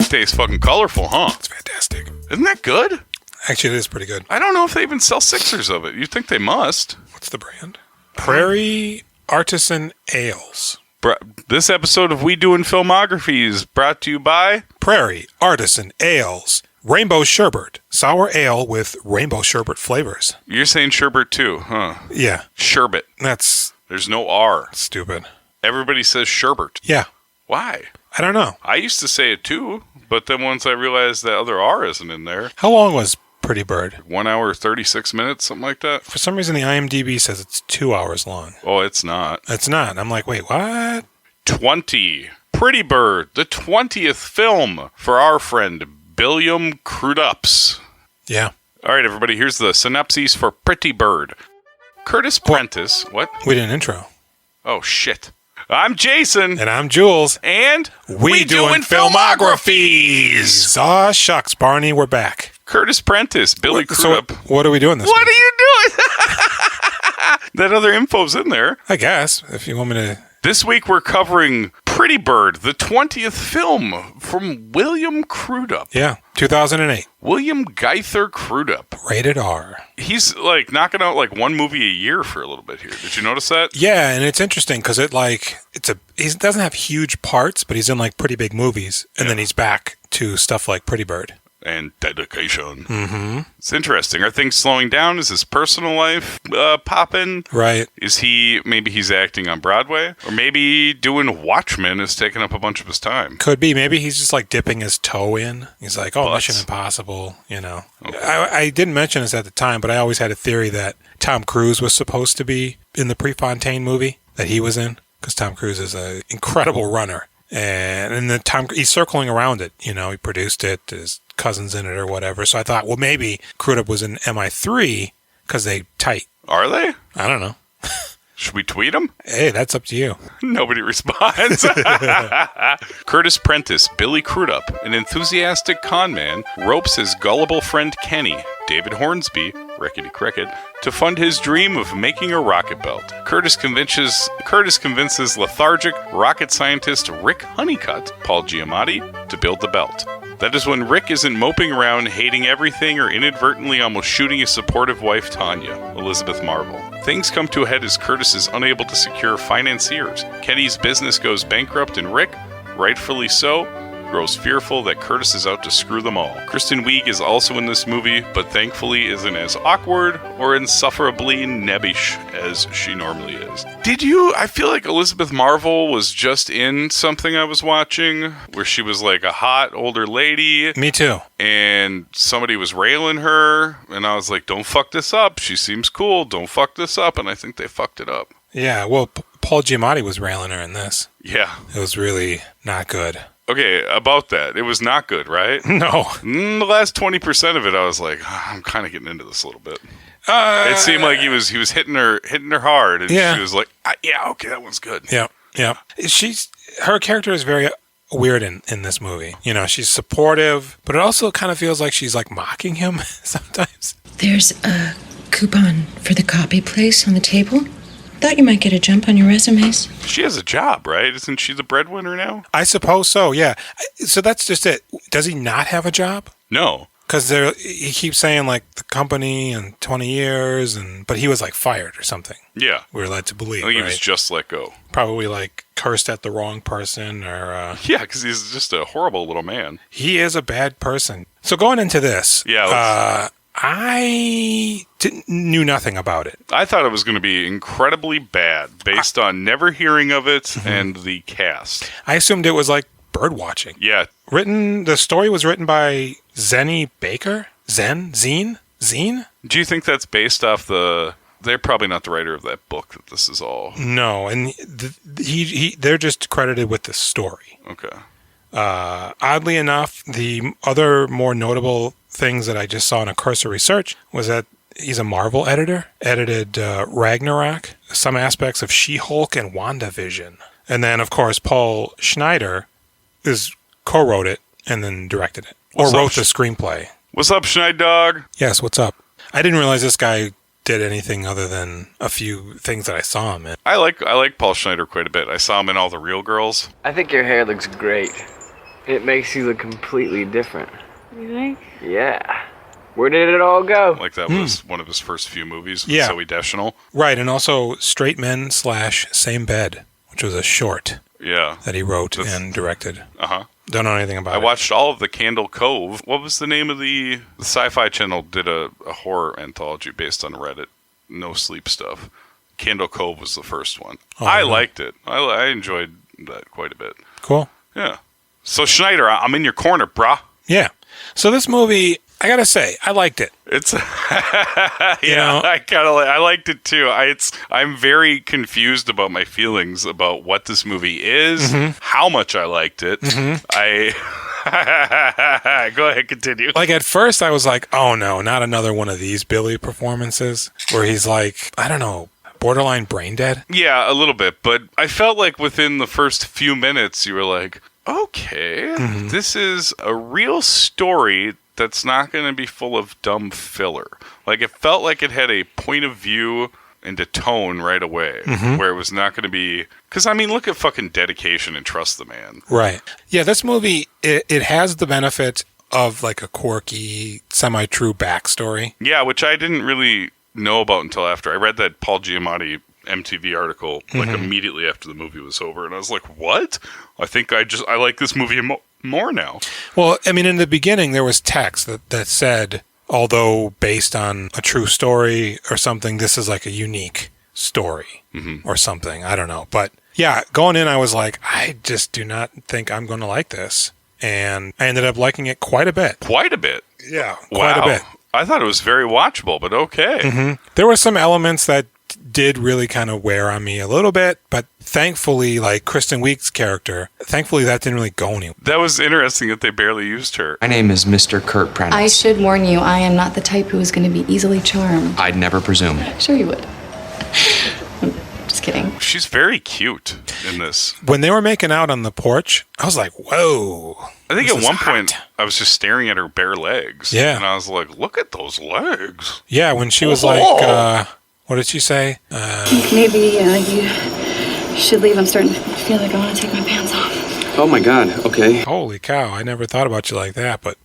Tastes fucking colorful, huh? It's fantastic. Isn't that good? Actually, it is pretty good. I don't know if they even sell sixers of it. You'd think they must. What's the brand? Prairie Artisan Ales. This episode of We Doing Filmography is brought to you by Prairie Artisan Ales. Rainbow Sherbet. Sour ale with rainbow sherbet flavors. You're saying sherbet too, huh? Yeah. Sherbet. There's no R. Stupid. Everybody says sherbet. Yeah. Why? I don't know. I used to say it too, but then once I realized that other R isn't in there. How long was Pretty Bird? 1 hour, 36 minutes, something like that. For some reason, the IMDb says it's 2 hours long. Oh, it's not. It's not. I'm like, wait, what? 20. Pretty Bird, the 20th film for our friend Billy Crudups. Yeah. All right, everybody, here's the synopsis for Pretty Bird. Curtis Prentice. What? We did an intro. Oh, shit. I'm Jason. And I'm Jules. And we doing filmographies. Aw, shucks, Barney, we're back. Curtis Prentice, Billy Crudup. So what are we doing this week? What are you doing? That other info's in there. I guess, if you want me to... This week we're covering Pretty Bird, the 20th film from William Crudup. Yeah, 2008. William Geither Crudup. Rated R. He's like knocking out like one movie a year for a little bit here. Did you notice that? Yeah, and it's interesting because he doesn't have huge parts, but he's in like pretty big movies, and then he's back to stuff like Pretty Bird. And dedication. Mm-hmm. It's interesting. Are things slowing down? Is his personal life popping? Right. Maybe he's acting on Broadway? Or maybe doing Watchmen is taking up a bunch of his time. Could be. Maybe he's just like dipping his toe in. He's like, Mission Impossible, you know. Okay. I didn't mention this at the time, but I always had a theory that Tom Cruise was supposed to be in the Prefontaine movie that he was in, because Tom Cruise is an incredible runner. And he's circling around it. You know, he produced it. His cousin's in it or whatever. So I thought, well, maybe Crudup was in MI3 because they tight. Are they? I don't know. Should we tweet him? Hey, that's up to you. Nobody responds. Curtis Prentice, Billy Crudup, an enthusiastic con man, ropes his gullible friend Kenny, David Hornsby, Rickety Cricket, to fund his dream of making a rocket belt. Curtis convinces lethargic rocket scientist Rick Honeycutt, Paul Giamatti, to build the belt. That is when Rick isn't moping around, hating everything, or inadvertently almost shooting his supportive wife, Tanya, Elizabeth Marvel. Things come to a head as Curtis is unable to secure financiers. Kenny's business goes bankrupt, and Rick, rightfully so, grows fearful that Curtis is out to screw them all. Kristen Wiig is also in this movie, but thankfully isn't as awkward or insufferably nebbish as she normally is. I feel like Elizabeth Marvel was just in something I was watching where she was like a hot older lady. Me too. And somebody was railing her, and I was like, don't fuck this up. She seems cool. Don't fuck this up. And I think they fucked it up. Yeah, well, Paul Giamatti was railing her in this. Yeah. It was really not good. Okay, about that. It was not good, right? No. The last 20% of it, I was like, I'm kind of getting into this a little bit. It seemed like he was hitting her hard, and she was like, yeah, okay, that one's good. Yeah. Her character is very weird in this movie. You know, she's supportive, but it also kind of feels like she's like mocking him sometimes. There's a coupon for the copy place on the table. Thought you might get a jump on your resumes. She has a job, right? Isn't she the breadwinner now? I suppose so, yeah. So that's just it. Does he not have a job? No. Because he keeps saying, like, the company and 20 years, but he was, like, fired or something. Yeah. We're led to believe, I think he was just let go. Probably, like, cursed at the wrong person or... Yeah, because he's just a horrible little man. He is a bad person. So going into this... Yeah, I knew nothing about it. I thought it was going to be incredibly bad based on never hearing of it and the cast. I assumed it was like bird watching. Yeah. The story was written by Zenny Baker? Zine? Do you think that's based off they're probably not the writer of that book that this is all... No, and they're just credited with the story. Okay. Oddly enough, the other more notable things that I just saw in a cursory search was that he's a Marvel editor, edited Ragnarok, some aspects of She-Hulk and WandaVision. And then, of course, Paul Schneider co-wrote it and then directed it. Wrote the screenplay. What's up, Schneid Dog? Yes, what's up? I didn't realize this guy did anything other than a few things that I saw him in. I like Paul Schneider quite a bit. I saw him in All the Real Girls. I think your hair looks great. It makes you look completely different. You think? Yeah. Where did it all go? Like that was one of his first few movies with Yeah. Zooey Deschanel. Right, and also Straight Men / Same Bed, which was a short Yeah. that he wrote and directed. Uh-huh. Don't know anything about I it. watched all of the Candle Cove. What was the name of the Sci-Fi Channel did a horror anthology based on Reddit. No Sleep stuff. Candle Cove was the first one. Oh, I really? liked it. I enjoyed that quite a bit. Cool. Yeah. So Schneider, I'm in your corner, brah. Yeah. So this movie, I gotta say, I liked it. It's know? I liked it too. I'm very confused about my feelings about what this movie is, how much I liked it. Go ahead, continue. Like at first I was like, oh no, not another one of these Billy performances where he's like, I don't know, borderline brain dead. Yeah, a little bit, but I felt like within the first few minutes you were like, okay, this is a real story that's not going to be full of dumb filler. Like, it felt like it had a point of view and a tone right away, where it was not going to be... Because, I mean, look at fucking dedication and trust the man. Right. Yeah, this movie, it has the benefit of like a quirky, semi-true backstory. Yeah, which I didn't really know about until after. I read that Paul Giamatti MTV article like immediately after the movie was over, and I was like, what? I think I like this movie more now. Well, I mean, in the beginning, there was text that said, although based on a true story or something, this is like a unique story or something. I don't know. But yeah, going in, I was like, I just do not think I'm going to like this. And I ended up liking it quite a bit. Quite a bit. Yeah, quite a bit. I thought it was very watchable, but okay. There were some elements that did really kind of wear on me a little bit, but thankfully, like Kristen Wiig's character, thankfully that didn't really go anywhere. That was interesting that they barely used her. My name is Mr. Kurt Prentice. I should warn you, I am not the type who is going to be easily charmed. I'd never presume. Sure you would. Just kidding. She's very cute in this. When they were making out on the porch, I was like, whoa. I think this at is one hot. point I was just staring at her bare legs. Yeah. And I was like, look at those legs. Yeah, when she was like, what did she say? Maybe you should leave. I'm starting to feel like I want to take my pants off. Oh my God, okay. Holy cow, I never thought about you like that, but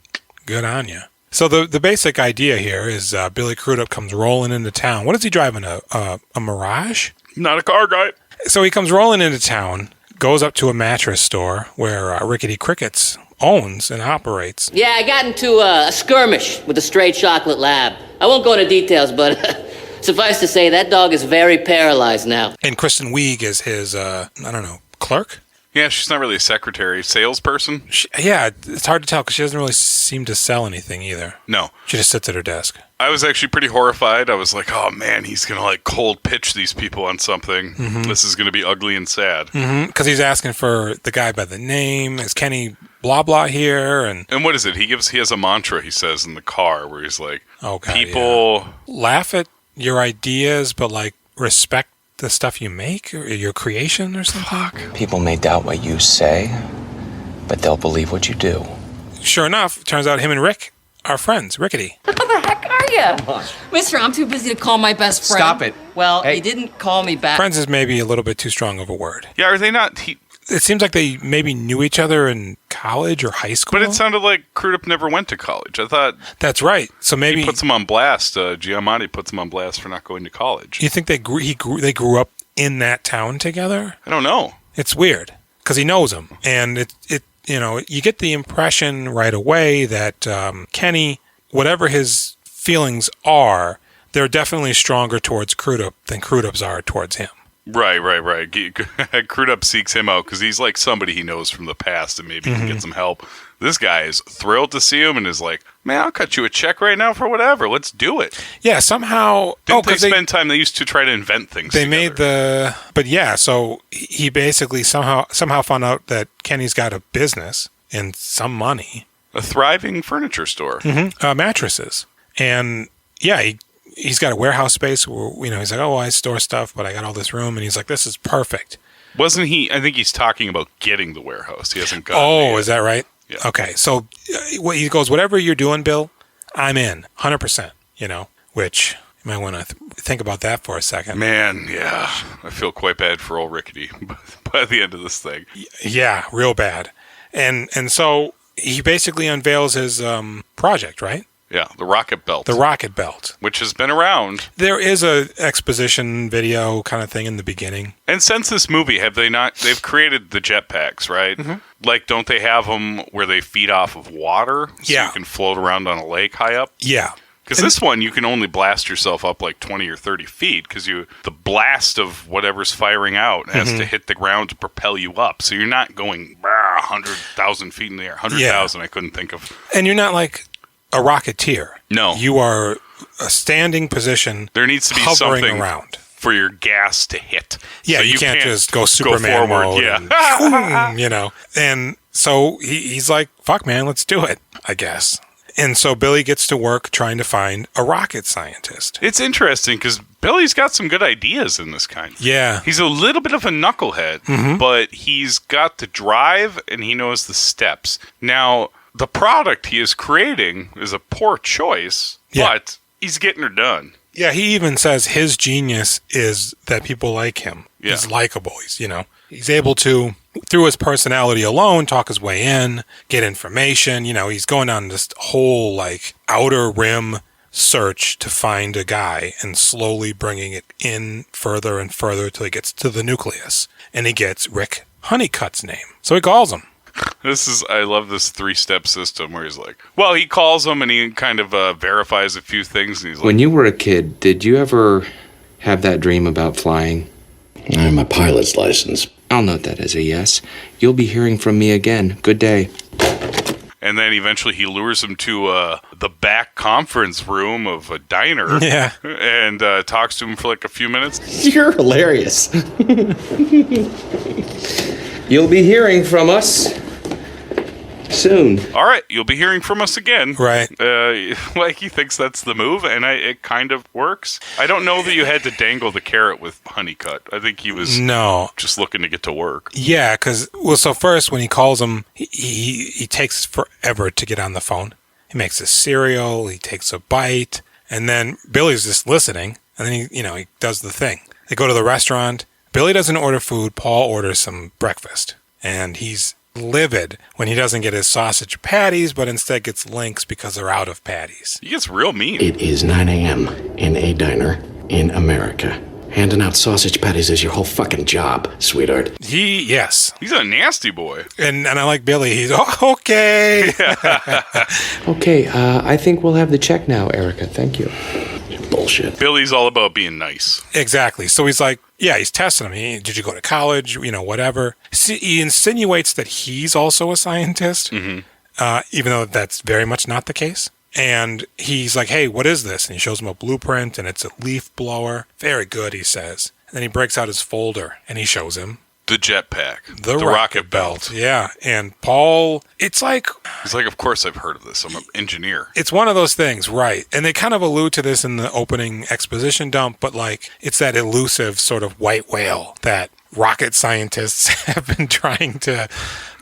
good on you. So the basic idea here is Billy Crudup comes rolling into town. What is he driving, a Mirage? Not a car guy. So he comes rolling into town, goes up to a mattress store where Rickety Cricket owns and operates. Yeah, I got into a skirmish with the Stray Chocolate Lab. I won't go into details, but suffice to say, that dog is very paralyzed now. And Kristen Wiig is his, clerk? Yeah, she's not really a secretary, salesperson. Yeah, it's hard to tell because she doesn't really seem to sell anything either. No. She just sits at her desk. I was actually pretty horrified. I was like, oh man, he's going to like cold pitch these people on something. This is going to be ugly and sad. Because he's asking for the guy by the name. Is Kenny blah blah here? And what is it? He has a mantra he says in the car where he's like, oh, God, people laugh at your ideas, but like respect the stuff you make or your creation or something. People may doubt what you say, but they'll believe what you do. Sure enough, it turns out him and Rick are friends. Rickety. What the heck are you? Mister, I'm too busy to call my best friend. Stop it. Well, Hey. he didn't call me back. Friends is maybe a little bit too strong of a word. Yeah, are they not? It seems like they maybe knew each other in college or high school. But it sounded like Crudup never went to college. I thought that's right. So maybe he puts him on blast. Giamatti puts him on blast for not going to college. You think they grew up in that town together? I don't know. It's weird because he knows him, and it you get the impression right away that Kenny, whatever his feelings are, they're definitely stronger towards Crudup than Crudup's are towards him. Right. Crudup seeks him out because he's like somebody he knows from the past and maybe he can get some help. This guy is thrilled to see him and is like, man, I'll cut you a check right now for whatever. Let's do it. Yeah, somehow... Didn't they spend time? They used to try to invent things They together. made the... But yeah, so he basically somehow found out that Kenny's got a business and some money. A thriving furniture store. Mattresses. And yeah, he's got a warehouse space where, he's like, oh, I store stuff, but I got all this room. And he's like, this is perfect. Wasn't he? I think he's talking about getting the warehouse. He hasn't got it. Oh, yet. is that right? Yeah. Okay. So he goes, whatever you're doing, Bill, I'm in 100%, which You might want to think about that for a second. Man, yeah. I feel quite bad for old Rickety by the end of this thing. Yeah, real bad. And so he basically unveils his project, right? Yeah, the rocket belt. The rocket belt. Which has been around. There is a exposition video kind of thing in the beginning. And since this movie, they've created the jetpacks, right? Mm-hmm. Like, don't they have them where they feed off of water? So you can float around on a lake high up? Yeah. Because this one, you can only blast yourself up like 20 or 30 feet because the blast of whatever's firing out has to hit the ground to propel you up. So you're not going 100,000 feet in the air. 100,000 I couldn't think of. And you're not like a rocketeer. No. You are a standing position. There needs to be hovering something around for your gas to hit. Yeah, so you can't just go Superman mode. Yeah. And, you know. And so he's like, fuck, man, let's do it, I guess. And so Billy gets to work trying to find a rocket scientist. It's interesting because Billy's got some good ideas in this kind. Yeah. He's a little bit of a knucklehead, but he's got the drive and he knows the steps. Now, the product he is creating is a poor choice, but he's getting her done. Yeah, he even says his genius is that people like him. Yeah. He's likable. He's able to, through his personality alone, talk his way in, get information. He's going on this whole outer rim search to find a guy and slowly bringing it in further and further till he gets to the nucleus. And he gets Rick Honeycutt's name. So he calls him. I love this 3-step system where he's like, well, he calls him and he kind of verifies a few things. And he's like, when you were a kid, did you ever have that dream about flying? I have my pilot's license. I'll note that as a yes. You'll be hearing from me again. Good day. And then eventually he lures him to the back conference room of a diner. Yeah. And talks to him for a few minutes. You're hilarious. You'll be hearing from us soon. All right, you'll be hearing from us again. Right. He thinks that's the move, and it kind of works. I don't know that you had to dangle the carrot with Honeycutt. I think he was just looking to get to work. Yeah, because, so first when he calls him, he takes forever to get on the phone. He makes his cereal, he takes a bite, and then Billy's just listening, and then he does the thing. They go to the restaurant. Billy doesn't order food. Paul orders some breakfast, and he's livid when he doesn't get his sausage patties, but instead gets links because they're out of patties. He gets real mean. It is 9 a.m. in a diner in America. Handing out sausage patties is your whole fucking job, sweetheart. Yes. He's a nasty boy. And I like Billy. He's, okay. Okay, I think we'll have the check now, Erica. Thank you. Bullshit. Billy's all about being nice. Exactly. So he's like, he's testing him. Did you go to college? Whatever. He insinuates that he's also a scientist, even though that's very much not the case. And he's like, hey, what is this? And he shows him a blueprint, and it's a leaf blower. Very good, he says. And then he breaks out his folder, and he shows him the jetpack. The rocket belt. Yeah. And Paul, he's like, of course I've heard of this. I'm an engineer. It's one of those things, right? And they kind of allude to this in the opening exposition dump, but it's that elusive sort of white whale that rocket scientists have been trying to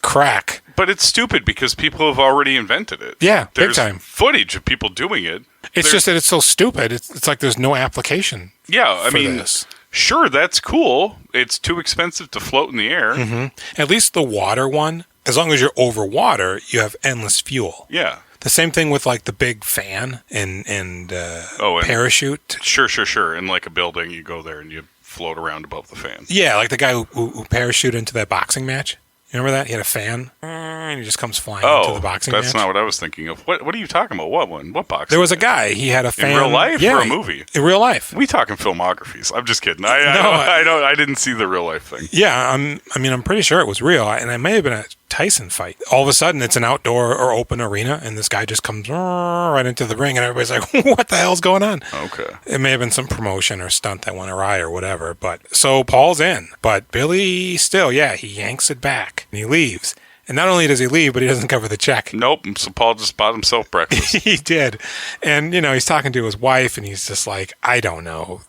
crack. But it's stupid because people have already invented it. Yeah, There's big time. Footage of people doing it. It's just that it's so stupid. It's like there's no application. Yeah, I mean, this. Sure, that's cool. It's too expensive to float in the air. Mm-hmm. At least the water one, as long as you're over water, you have endless fuel. Yeah. The same thing with the big fan and parachute. Sure. In a building, you go there and you float around above the fan. Yeah, like the guy who parachuted into that boxing match. You remember that? He had a fan, and he just comes flying into the boxing match. That's not what I was thinking of. What are you talking about? What one? What boxing? There was a guy. He had a fan. In real life or a movie? In real life. We talking filmographies. I'm just kidding. I didn't see the real life thing. Yeah, I'm pretty sure it was real, and it may have been a Tyson fight. All of a sudden, it's an outdoor or open arena, and this guy just comes right into the ring, and everybody's like, what the hell's going on? Okay. It may have been some promotion or stunt that went awry or whatever, but so Paul's in, but Billy still, he yanks it back, and he leaves. And not only does he leave, but he doesn't cover the check. Nope. So Paul just bought himself breakfast. He did. And, he's talking to his wife, and he's just like, I don't know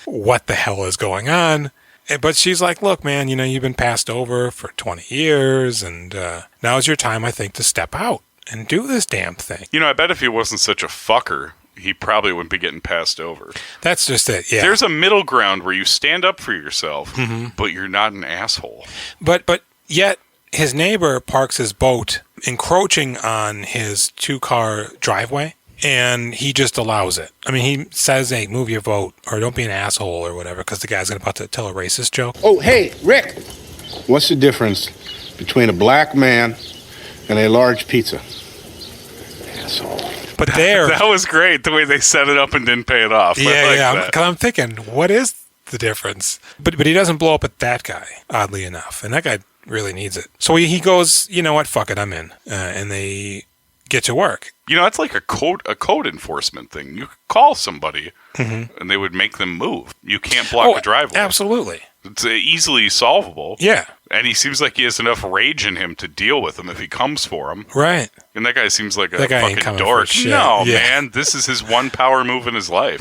what the hell is going on. But she's like, look, man, you've been passed over for 20 years, and now's your time, I think, to step out and do this damn thing. I bet if he wasn't such a fucker, he probably wouldn't be getting passed over. That's just it, yeah. There's a middle ground where you stand up for yourself, but you're not an asshole. But yet, his neighbor parks his boat encroaching on his 2-car driveway, and he just allows it. I mean, he says, hey, move your boat, or don't be an asshole, or whatever, because the guy's about to tell a racist joke. Oh, hey, Rick. What's the difference between a black man and a large pizza? Asshole. But there... That was great, the way they set it up and didn't pay it off. Yeah, because I'm thinking, what is the difference? But he doesn't blow up at that guy, oddly enough. And that guy really needs it. So he goes, you know what, fuck it, I'm in. And they get to work. You know, it's like a code enforcement thing. You could call somebody, and they would make them move. You can't block the driveway. Absolutely. It's easily solvable. Yeah. And he seems like he has enough rage in him to deal with him if he comes for him. Right. And that guy seems like a fucking dork. No, yeah. man. This is his one power move in his life.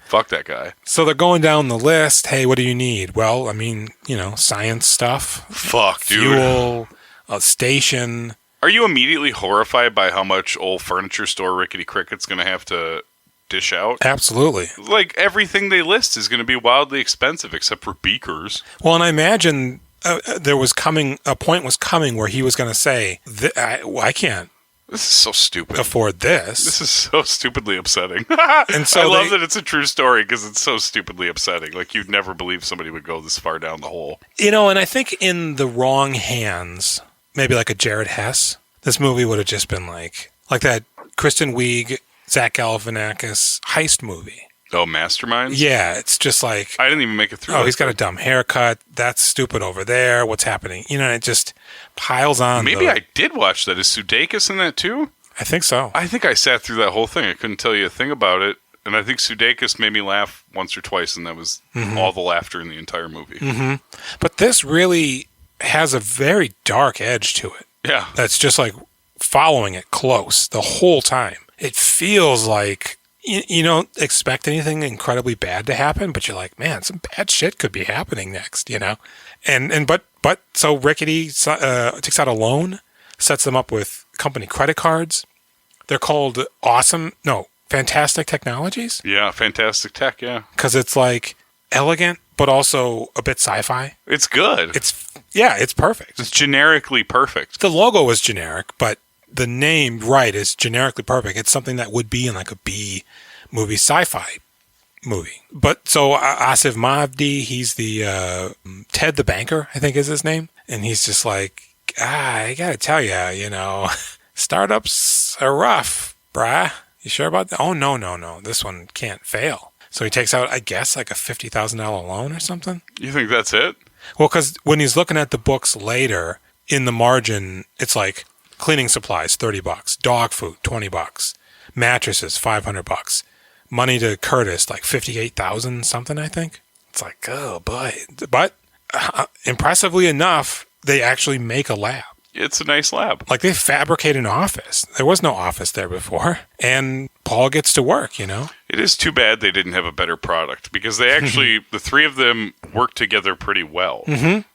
Fuck that guy. So they're going down the list. Hey, what do you need? Well, I mean, you know, science stuff. Fuck, dude. Fuel, a station. Are you immediately horrified by how much old furniture store Rickety Cricket's going to have to dish out? Absolutely. Like, everything they list is going to be wildly expensive except for beakers. Well, and I imagine a point was coming where he was going to say, I can't. This is so stupid. Afford this. This is so stupidly upsetting. And so I love that it's a true story because it's so stupidly upsetting. Like, you'd never believe somebody would go this far down the hole. You know, and I think in the wrong hands, maybe like a Jared Hess, this movie would have just been like that Kristen Wiig, Zach Galifianakis heist movie. Oh, Mastermind? Yeah, it's just like... I didn't even make it through. Oh, he's got a dumb haircut. That's stupid over there. What's happening? You know, it just piles on. Maybe I did watch that. Is Sudeikis in that too? I think so. I think I sat through that whole thing. I couldn't tell you a thing about it. And I think Sudeikis made me laugh once or twice, and that was all the laughter in the entire movie. But this really has a very dark edge to it. Yeah. That's just like following it close the whole time. It feels like... You don't expect anything incredibly bad to happen, but you're like, man, some bad shit could be happening next, you know? But so Rickety takes out a loan, sets them up with company credit cards. They're called Fantastic Technologies? Yeah, Fantastic Tech, yeah. Because it's like elegant, but also a bit sci-fi. It's good. It's perfect. It's generically perfect. The logo is generic, but the name, is generically perfect. It's something that would be in like a B movie, sci-fi movie. But so Asif Mavdi, he's the Ted the banker, I think is his name. And he's just like, I gotta tell you, you know, startups are rough, brah. You sure about that? Oh, no. This one can't fail. So he takes out, I guess, like a $50,000 loan or something. You think that's it? Well, because when he's looking at the books later, in the margin, it's like, cleaning supplies, $30. Dog food, $20. Mattresses, $500. Money to Curtis, like $58,000 something, I think. It's like, oh boy. But impressively enough, they actually make a lab. It's a nice lab. Like they fabricate an office. There was no office there before. And Paul gets to work, you know? It is too bad they didn't have a better product because they actually, the three of them work together pretty well.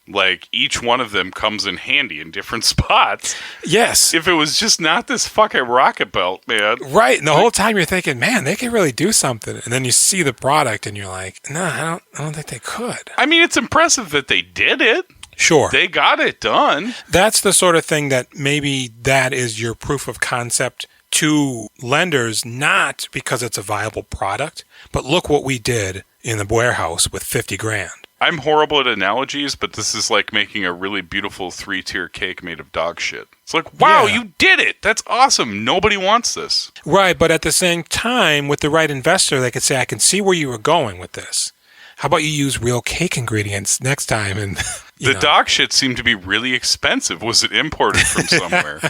Like each one of them comes in handy in different spots. Yes. If it was just not this fucking rocket belt, man. Right. And the whole time you're thinking, man, they could really do something. And then you see the product and you're like, no, I don't think they could. I mean, it's impressive that they did it. Sure. They got it done. That's the sort of thing that maybe that is your proof of concept to lenders, not because it's a viable product, but look what we did in the warehouse with $50,000. I'm horrible at analogies, but this is like making a really beautiful 3-tier cake made of dog shit. It's like, wow, you did it. That's awesome. Nobody wants this. Right, but at the same time, with the right investor, they could say, I can see where you were going with this. How about you use real cake ingredients next time? And the dog shit seemed to be really expensive. Was it imported from somewhere?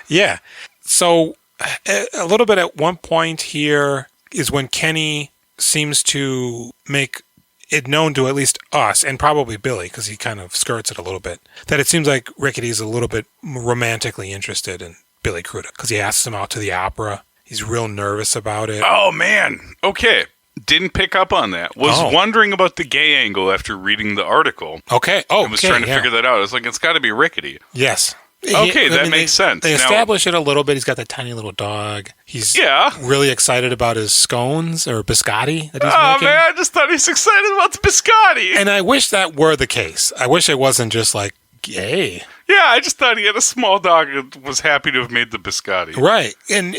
Yeah. So a little bit at one point here is when Kenny seems to make it known to at least us, and probably Billy, because he kind of skirts it a little bit, that it seems like Rickety's a little bit romantically interested in Billy Crudup, because he asks him out to the opera. He's real nervous about it. Oh, man. Okay. Didn't pick up on that. Was wondering about the gay angle after reading the article. Okay. Oh, I was trying to figure that out. I was like, it's got to be Rickety. Yes. Okay, that makes sense. They establish it a little bit. He's got that tiny little dog. He's really excited about his scones or biscotti that he's making. Man, I just thought he's excited about the biscotti. And I wish that were the case. I wish it wasn't just like, yay. Yeah, I just thought he had a small dog and was happy to have made the biscotti. Right. And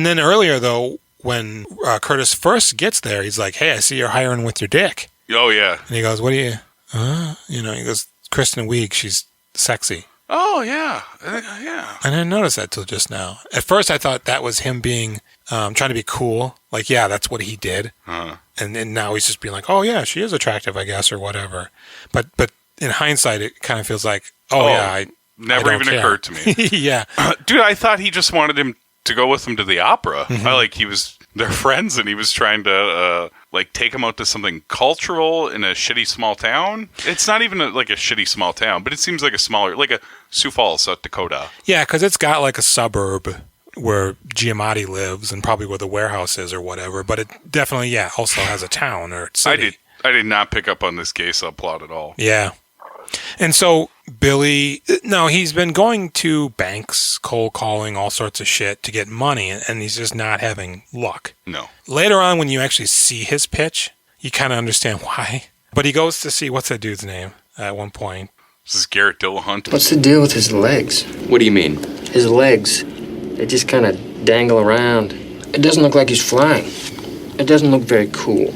then earlier, though, when Curtis first gets there, he's like, hey, I see you're hiring with your dick. Oh, yeah. And he goes, what do you, he goes, Kristen Wiig, she's sexy. Oh, yeah. Yeah. I didn't notice that till just now. At first, I thought that was him being, trying to be cool. Like, yeah, that's what he did. And now he's just being like, oh, yeah, she is attractive, I guess, or whatever. But in hindsight, it kind of feels like, never even occurred to me. Yeah. Dude, I thought he just wanted him to go with him to the opera. He was their friends and he was trying to take him out to something cultural in a shitty small town. It's not even a shitty small town, but it seems like a smaller, like a Sioux Falls, South Dakota. Yeah, because it's got like a suburb where Giamatti lives and probably where the warehouse is or whatever. But it definitely, also has a town or city. I did not pick up on this gay subplot at all. Yeah. And so Billy, he's been going to banks, cold calling, all sorts of shit to get money, and he's just not having luck. No. Later on, when you actually see his pitch, you kind of understand why. But he goes to see, what's that dude's name at one point? This is Garrett Dillahunt. What's the deal with his legs? What do you mean? His legs. They just kind of dangle around. It doesn't look like he's flying. It doesn't look very cool.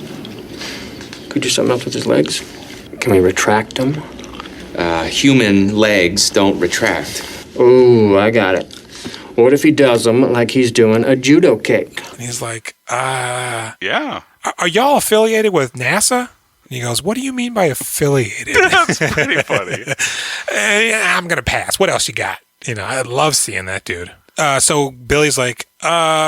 Could do something else with his legs? Can we retract them? Human legs don't retract. Oh, I got it. What if he does them like he's doing a judo kick? And he's like, yeah. Are y'all affiliated with NASA? And he goes, what do you mean by affiliated? That's pretty funny. I'm going to pass. What else you got? I love seeing that dude. So Billy's like,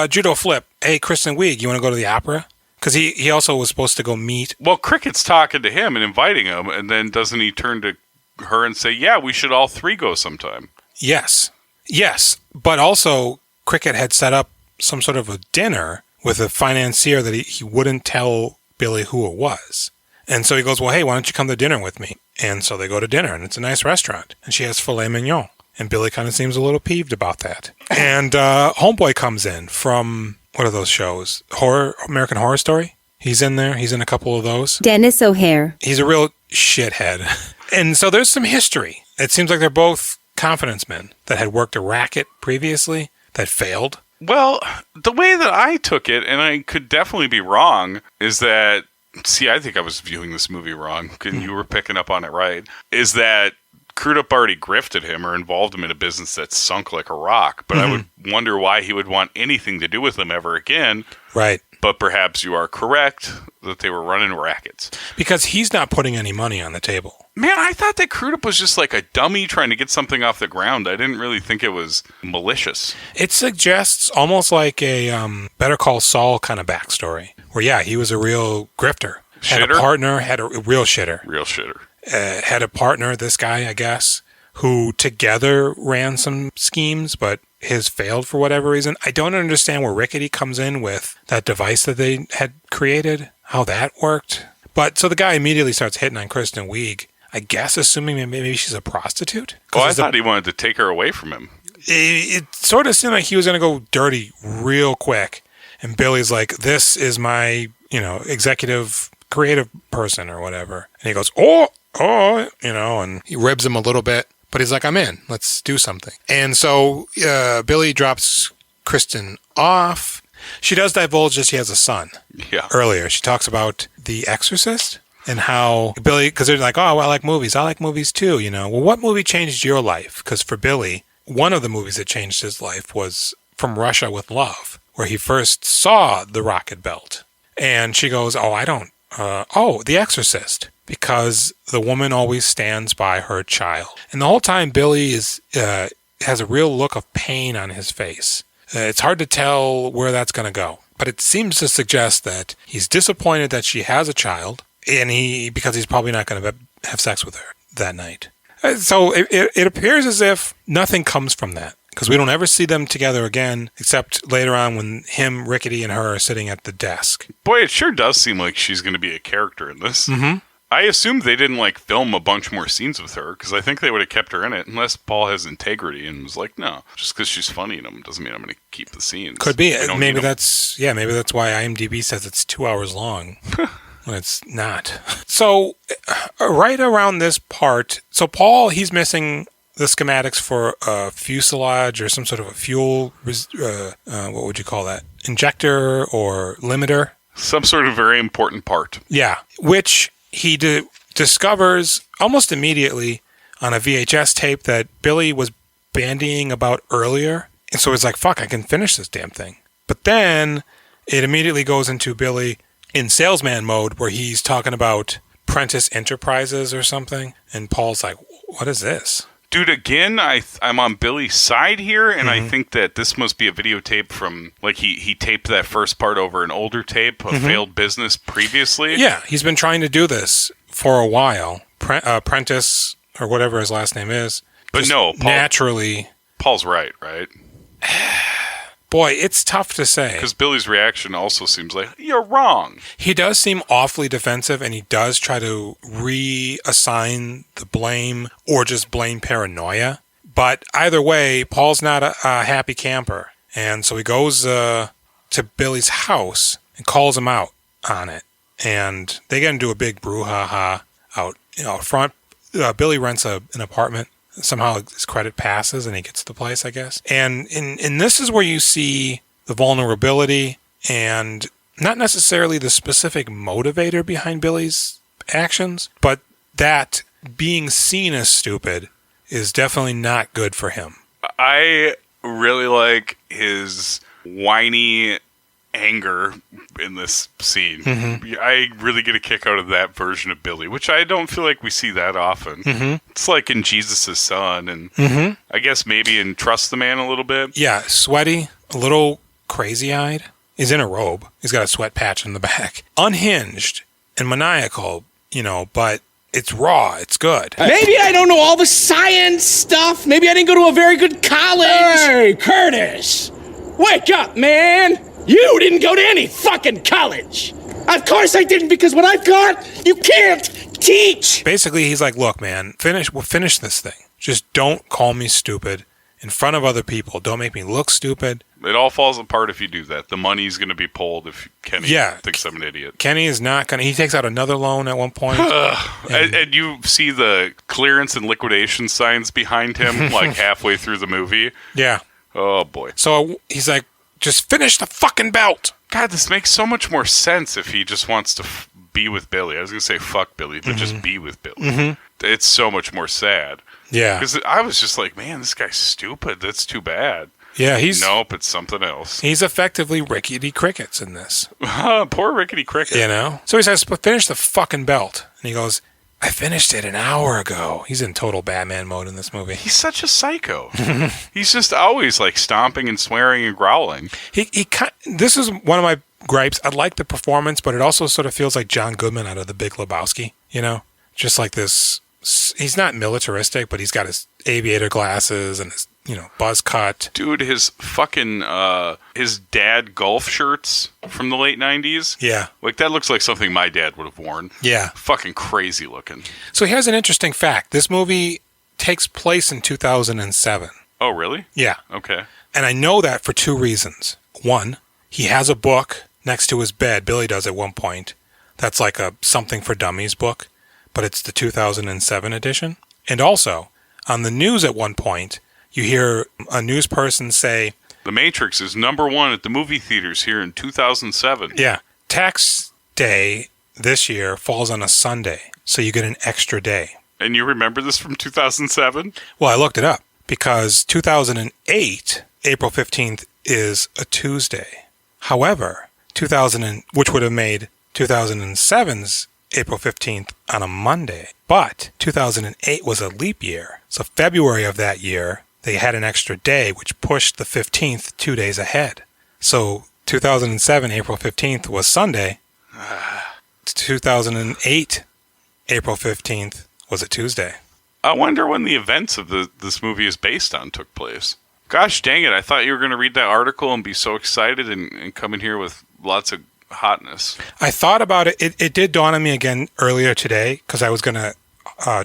judo flip. Hey, Kristen Wiig, you want to go to the opera? Because he also was supposed to go meet. Well, Cricket's talking to him and inviting him, and then doesn't he turn to her and say, yeah, we should all three go sometime? Yes. But also, Cricket had set up some sort of a dinner with a financier that he wouldn't tell Billy who it was. And so he goes, well, hey, why don't you come to dinner with me? And so they go to dinner, and it's a nice restaurant. And she has filet mignon. And Billy kind of seems a little peeved about that. And Homeboy comes in from, what are those shows? American Horror Story? He's in there. He's in a couple of those. Dennis O'Hare. He's a real shithead. And so there's some history. It seems like they're both confidence men that had worked a racket previously that failed. Well, the way that I took it, and I could definitely be wrong, is that, I think I was viewing this movie wrong, and you were picking up on it right, is that Crudup already grifted him or involved him in a business that sunk like a rock, but I would wonder why he would want anything to do with him ever again. Right. But perhaps you are correct that they were running rackets. Because he's not putting any money on the table. Man, I thought that Crudup was just like a dummy trying to get something off the ground. I didn't really think it was malicious. It suggests almost like a Better Call Saul kind of backstory. Where, he was a real grifter. Shitter? Had a partner, had a real shitter. Real shitter. Had a partner, this guy, I guess, who together ran some schemes, but his failed for whatever reason. I don't understand where Rickety comes in with that device that they had created, how that worked. But so the guy immediately starts hitting on Kristen Wiig, I guess assuming maybe she's a prostitute. Oh, I thought he wanted to take her away from him. It sort of seemed like he was going to go dirty real quick. And Billy's like, this is my, executive creative person or whatever. And he goes, and he ribs him a little bit. But he's like, I'm in. Let's do something. And so Billy drops Kristen off. She does divulge that she has a son. Yeah. Earlier, she talks about The Exorcist and how Billy, because they're like, oh, well, I like movies. I like movies too, Well, what movie changed your life? Because for Billy, one of the movies that changed his life was From Russia with Love, where he first saw the rocket belt. And she goes, The Exorcist. Because the woman always stands by her child. And the whole time, Billy has a real look of pain on his face. It's hard to tell where that's going to go. But it seems to suggest that he's disappointed that she has a child, and because he's probably not going to have sex with her that night. So it appears as if nothing comes from that. Because we don't ever see them together again, except later on when Rickety, and her are sitting at the desk. Boy, it sure does seem like she's going to be a character in this. Mm-hmm. I assumed they didn't like film a bunch more scenes with her because I think they would have kept her in it unless Paul has integrity and was like, no, just because she's funny in them doesn't mean I'm going to keep the scenes. Could be. Maybe that's why IMDb says it's 2 hours long when it's not. So right around this part, so Paul, he's missing the schematics for a fuselage or some sort of a fuel, what would you call that? Injector or limiter? Some sort of very important part. Yeah, which he discovers almost immediately on a VHS tape that Billy was bandying about earlier. And so it's like, fuck, I can finish this damn thing. But then it immediately goes into Billy in salesman mode where he's talking about Prentice Enterprises or something. And Paul's like, what is this? Dude, again, I'm on Billy's side here, and I think that this must be a videotape from, like, he taped that first part over an older tape, a failed business previously. Yeah, he's been trying to do this for a while. Prentice, or whatever his last name is. But no, naturally. Paul's right? Boy, it's tough to say. Because Billy's reaction also seems like, you're wrong. He does seem awfully defensive, and he does try to reassign the blame or just blame paranoia. But either way, Paul's not a happy camper. And so he goes to Billy's house and calls him out on it. And they get into a big brouhaha out front. Billy rents an apartment. Somehow his credit passes and he gets the place, I guess. And this is where you see the vulnerability and not necessarily the specific motivator behind Billy's actions, but that being seen as stupid is definitely not good for him. I really like his whiny anger in this scene. I really get a kick out of that version of Billy, which I don't feel like we see that often. It's like in Jesus' Son, and I guess maybe in Trust the Man a little bit. Yeah, sweaty, a little crazy-eyed. He's in a robe. He's got a sweat patch in the back. Unhinged and maniacal, but it's raw. It's good. Maybe I don't know all the science stuff. Maybe I didn't go to a very good college. Hey, Curtis! Wake up, man! You didn't go to any fucking college! Of course I didn't, because what I've got, you can't teach! Basically, he's like, look, man, we'll finish this thing. Just don't call me stupid in front of other people. Don't make me look stupid. It all falls apart if you do that. The money's going to be pulled if Kenny thinks I'm an idiot. Kenny is not going to... He takes out another loan at one point. And you see the clearance and liquidation signs behind him, like halfway through the movie. Yeah. Oh, boy. So he's like, just finish the fucking belt. God, this makes so much more sense if he just wants to be with Billy. I was going to say fuck Billy, but just be with Billy. It's so much more sad. Yeah. Because I was just like, man, this guy's stupid. That's too bad. Yeah, Nope, it's something else. He's effectively Rickety Crickets in this. Poor Rickety Cricket. So he says, finish the fucking belt. And he goes, I finished it an hour ago. He's in total Batman mode in this movie. He's such a psycho. He's just always like stomping and swearing and growling. This is one of my gripes. I like the performance, but it also sort of feels like John Goodman out of The Big Lebowski. Just like this. He's not militaristic, but he's got his aviator glasses and his buzz cut. Dude, his fucking his dad golf shirts from the late 90s. Yeah. Like that looks like something my dad would have worn. Yeah. Fucking crazy looking. So he has an interesting fact. This movie takes place in 2007. Oh, really? Yeah. Okay. And I know that for two reasons. One, he has a book next to his bed. Billy does at one point. That's like a Something for Dummies book, but it's the 2007 edition. And also, on the news at one point, you hear a news person say, The Matrix is #1 at the movie theaters here in 2007. Yeah. Tax day this year falls on a Sunday, so you get an extra day. And you remember this from 2007? Well, I looked it up because 2008, April 15th, is a Tuesday. However, which would have made 2007's April 15th on a Monday. But 2008 was a leap year. So February of that year, they had an extra day, which pushed the 15th 2 days ahead. So 2007, April 15th was Sunday. 2008, April 15th was a Tuesday. I wonder when the events of this movie is based on took place. Gosh dang it, I thought you were going to read that article and be so excited and come in here with lots of hotness. I thought about it. It did dawn on me again earlier today because I was going to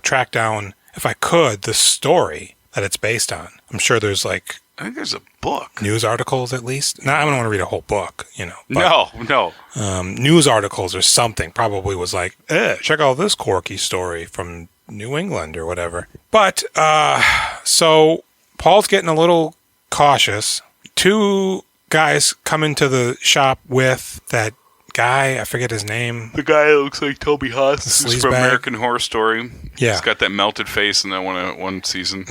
track down, if I could, the story that it's based on. I'm sure there's like... I think there's a book. News articles, at least. No, I don't want to read a whole book, But, no. News articles or something probably was like, check out this quirky story from New England or whatever. But, so Paul's getting a little cautious. Two guys come into the shop with that guy, I forget his name. The guy that looks like Toby Huss. He's from bag. American Horror Story. Yeah. He's got that melted face in that one season.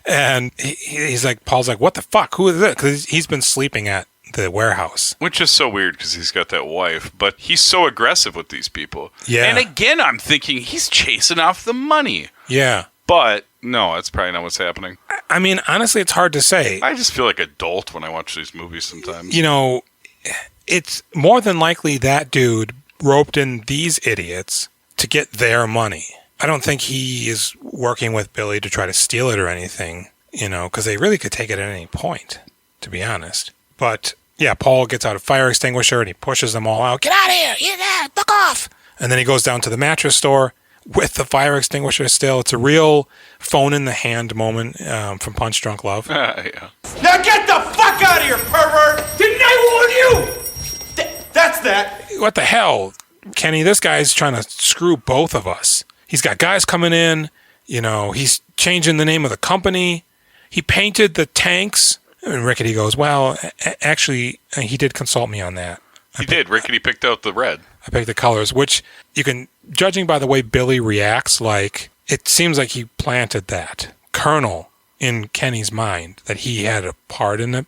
And he's like, Paul's like, what the fuck? Who is this? Because he's been sleeping at the warehouse. Which is so weird because he's got that wife. But he's so aggressive with these people. Yeah. And again, I'm thinking he's chasing off the money. Yeah. But no, that's probably not what's happening. I mean, honestly, it's hard to say. I just feel like an adult when I watch these movies sometimes. It's more than likely that dude roped in these idiots to get their money. I don't think he is working with Billy to try to steal it or anything, because they really could take it at any point, to be honest. But, yeah, Paul gets out a fire extinguisher and he pushes them all out. Get out of here! Fuck off! And then he goes down to the mattress store with the fire extinguisher still. It's a real phone-in-the-hand moment from Punch Drunk Love. Yeah. Now get the fuck out of here, pervert! Didn't I warn you? That's that. What the hell? Kenny, this guy's trying to screw both of us. He's got guys coming in, he's changing the name of the company. He painted the tanks. And Rickety goes, well, actually, he did consult me on that. He did. Rickety picked out the red. I picked the colors, which you can, judging by the way Billy reacts, like, it seems like he planted that kernel in Kenny's mind, that he had a part in it,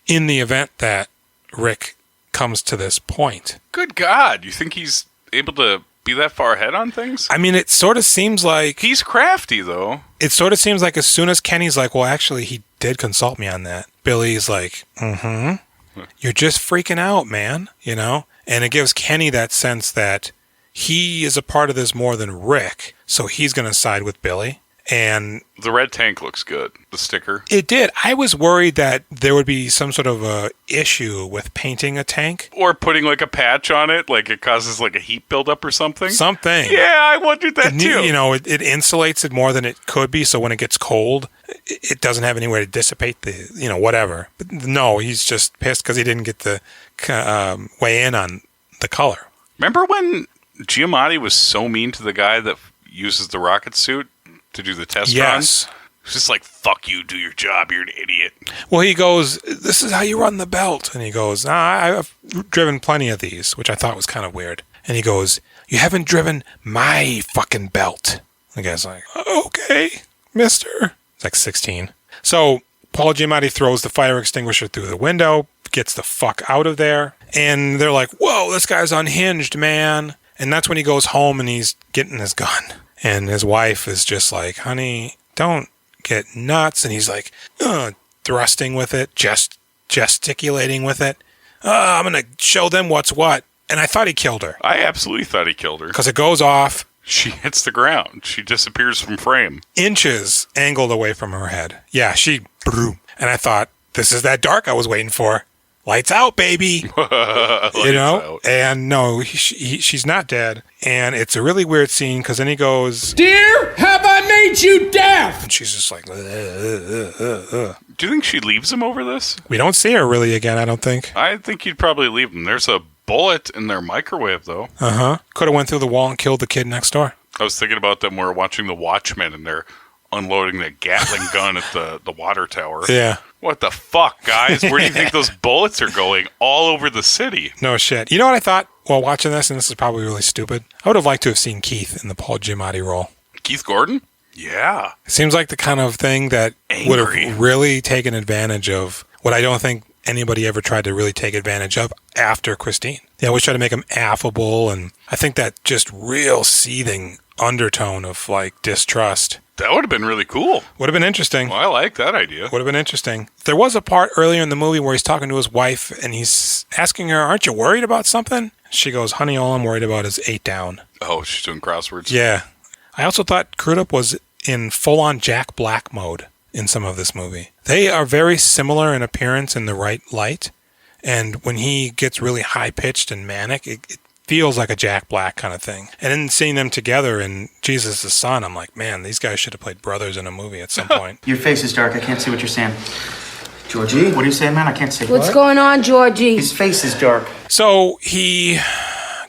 in the event that Rick comes to this point. Good God. You think he's able to be that far ahead on things? I mean, it sort of seems like... He's crafty, though. It sort of seems like as soon as Kenny's like, well, actually, he did consult me on that, Billy's like, you're just freaking out, man, And it gives Kenny that sense that he is a part of this more than Rick, so he's going to side with Billy. And the red tank looks good, the sticker. It did. I was worried that there would be some sort of a issue with painting a tank. Or putting like a patch on it, like it causes like a heat buildup or something. Something. Yeah, I wondered that too. It insulates it more than it could be, so when it gets cold, it doesn't have anywhere to dissipate the, whatever. But no, he's just pissed because he didn't get the weigh in on the color. Remember when Giamatti was so mean to the guy that uses the rocket suit to do the test yes. run? It's just like, fuck you, do your job, you're an idiot. Well, he goes, this is how you run the belt. And he goes, I've driven plenty of these, which I thought was kind of weird. And he goes, you haven't driven my fucking belt. The guy's like, okay, mister. It's like 16. So Paul Giamatti throws the fire extinguisher through the window, gets the fuck out of there. And they're like, whoa, this guy's unhinged, man. And that's when he goes home and he's getting his gun. And his wife is just like, honey, don't get nuts. And he's like, thrusting with it, just gesticulating with it. I'm going to show them what's what. And I thought he killed her. I absolutely thought he killed her. Because it goes off. She hits the ground. She disappears from frame. Inches angled away from her head. Yeah, boom. And I thought, this is that dark I was waiting for. Lights out, baby. Out. And no, she's not dead. And it's a really weird scene because then he goes, dear, have I made you deaf? And she's just like, Do you think she leaves him over this? We don't see her really again, I don't think. I think you'd probably leave him. There's a bullet in their microwave, though. Could have went through the wall and killed the kid next door. I was thinking about them. We're watching The Watchmen and they're unloading that Gatling gun at the water tower. Yeah. What the fuck, guys? Where do you think those bullets are going? All over the city. No shit. You know what I thought while watching this, and this is probably really stupid? I would have liked to have seen Keith in the Paul Giamatti role. Keith Gordon? Yeah. It seems like the kind of thing that would have really taken advantage of what I don't think anybody ever tried to really take advantage of after Christine. They always try to make him affable, and I think that just real seething undertone of like distrust. That would have been really cool. Would have been interesting. Well, I like that idea. Would have been interesting. There was a part earlier in the movie where he's talking to his wife and he's asking her, aren't you worried about something? She goes, honey, all I'm worried about is 8 down. Oh, she's doing crosswords. Yeah. I also thought Crudup was in full-on Jack Black mode in some of this movie. They are very similar in appearance in the right light. And when he gets really high-pitched and manic, it feels like a Jack Black kind of thing. And then seeing them together in Jesus the Son, I'm like, man, these guys should have played brothers in a movie at some point. Your face is dark. I can't see what you're saying. Georgie? What are you saying, man? I can't see. What's going on, Georgie? His face is dark. So he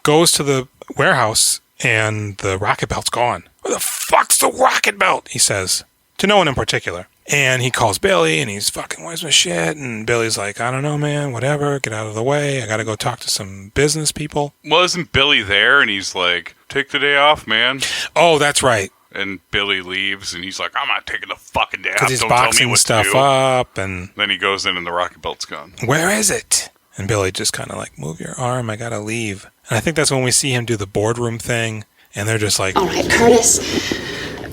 goes to the warehouse, and the rocket belt's gone. Where the fuck's the rocket belt? He says, to no one in particular. And he calls Billy, and he's fucking, where's my shit? And Billy's like, I don't know, man, whatever, get out of the way. I gotta go talk to some business people. Well, isn't Billy there? And he's like, take the day off, man. Oh, that's right. And Billy leaves, and he's like, I'm not taking the fucking day off. Because he's Don't tell me boxing what stuff to do. up, and Then he goes in, and the rocket belt's gone. where is it? And Billy just kind of like, move your arm, I gotta leave. And I think that's when we see him do the boardroom thing, and they're just like... All right, Curtis,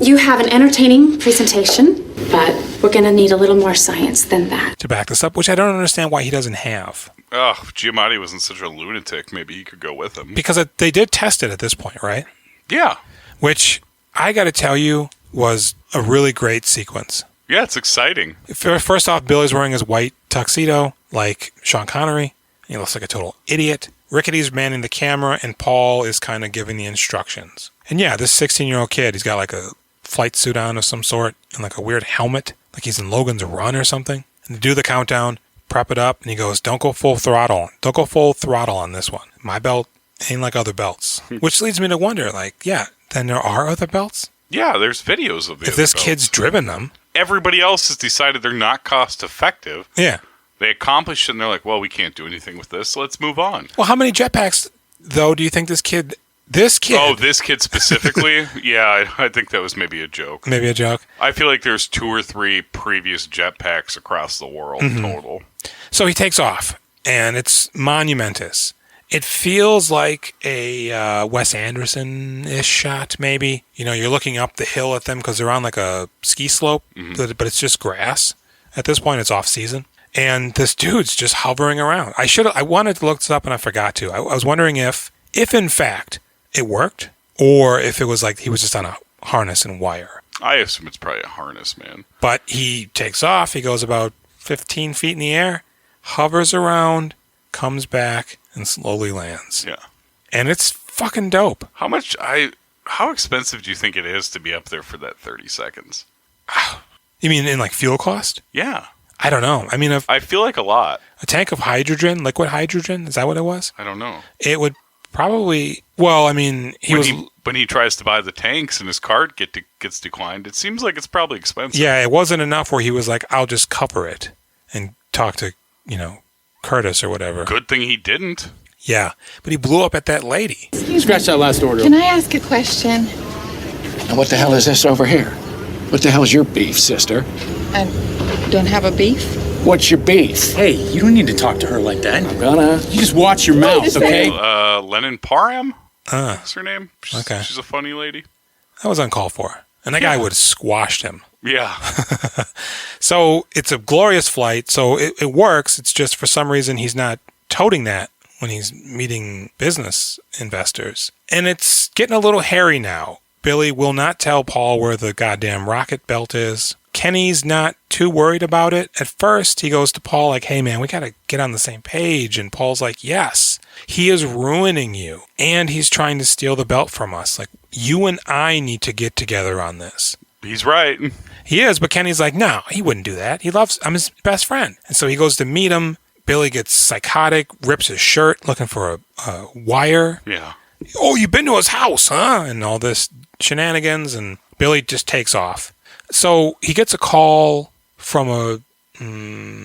you have an entertaining presentation, but we're going to need a little more science than that. To back this up, which I don't understand why he doesn't have. Oh, if Giamatti wasn't such a lunatic, maybe he could go with him. Because they did test it at this point, right? Yeah. Which, I gotta tell you, was a really great sequence. Yeah, it's exciting. First off, Billy's wearing his white tuxedo, like Sean Connery. He looks like a total idiot. Rickety's manning the camera, and Paul is kind of giving the instructions. And yeah, this 16-year-old kid, he's got like a flight suit on of some sort, and like a weird helmet, like he's in Logan's Run or something. And they do the countdown, prep it up, and he goes, don't go full throttle. Don't go full throttle on this one. My belt ain't like other belts. Which leads me to wonder, like, yeah, then there are other belts? Yeah, there's videos of the If other this belts. kid's driven them. Everybody else has decided they're not cost effective. Yeah. They accomplish it, and they're like, well, we can't do anything with this, so let's move on. Well, how many jetpacks, though, do you think this kid... Oh, this kid specifically? Yeah, I think that was maybe a joke. Maybe a joke. I feel like there's 2 or 3 previous jetpacks across the world total. So he takes off, and it's monumentous. It feels like a Wes Anderson-ish shot, maybe. You know, you're looking up the hill at them because they're on like a ski slope, but it's just grass. At this point, it's off-season. And this dude's just hovering around. I wanted to look this up, and I forgot to. I was wondering if in fact... it worked, or if it was like he was just on a harness and wire. I assume it's probably a harness, man. But he takes off, he goes about 15 feet in the air, hovers around, comes back, and slowly lands. Yeah. And it's fucking dope. How expensive do you think it is to be up there for that 30 seconds? You mean in like fuel cost? Yeah. I don't know. I mean, I feel like a lot. A tank of hydrogen, liquid hydrogen, is that what it was? I don't know. It would probably... Well, I mean, when he tries to buy the tanks and his card gets declined, it seems like it's probably expensive. Yeah, it wasn't enough where he was like, I'll just cover it and talk to, Curtis or whatever. Good thing he didn't. Yeah, but he blew up at that lady. Scratch that last order. Can I ask a question? And what the hell is this over here? What the hell's your beef, sister? I don't have a beef. What's your beef? Hey, you don't need to talk to her like that. I'm gonna. You just watch your mouth, okay? Lennon Parham? What's her name? Okay. She's a funny lady. That was uncalled for. And that guy would have squashed him. Yeah. So it's a glorious flight. So it works. It's just for some reason he's not toting that when he's meeting business investors. And it's getting a little hairy now. Billy will not tell Paul where the goddamn rocket belt is. Kenny's not too worried about it. At first, he goes to Paul like, hey, man, we got to get on the same page. And Paul's like, yes, he is ruining you. And he's trying to steal the belt from us. Like, you and I need to get together on this. He's right. He is, but Kenny's like, no, he wouldn't do that. I'm his best friend. And so he goes to meet him. Billy gets psychotic, rips his shirt, looking for a wire. Yeah. Oh, you've been to his house, huh? And all this shenanigans. And Billy just takes off. So he gets a call from a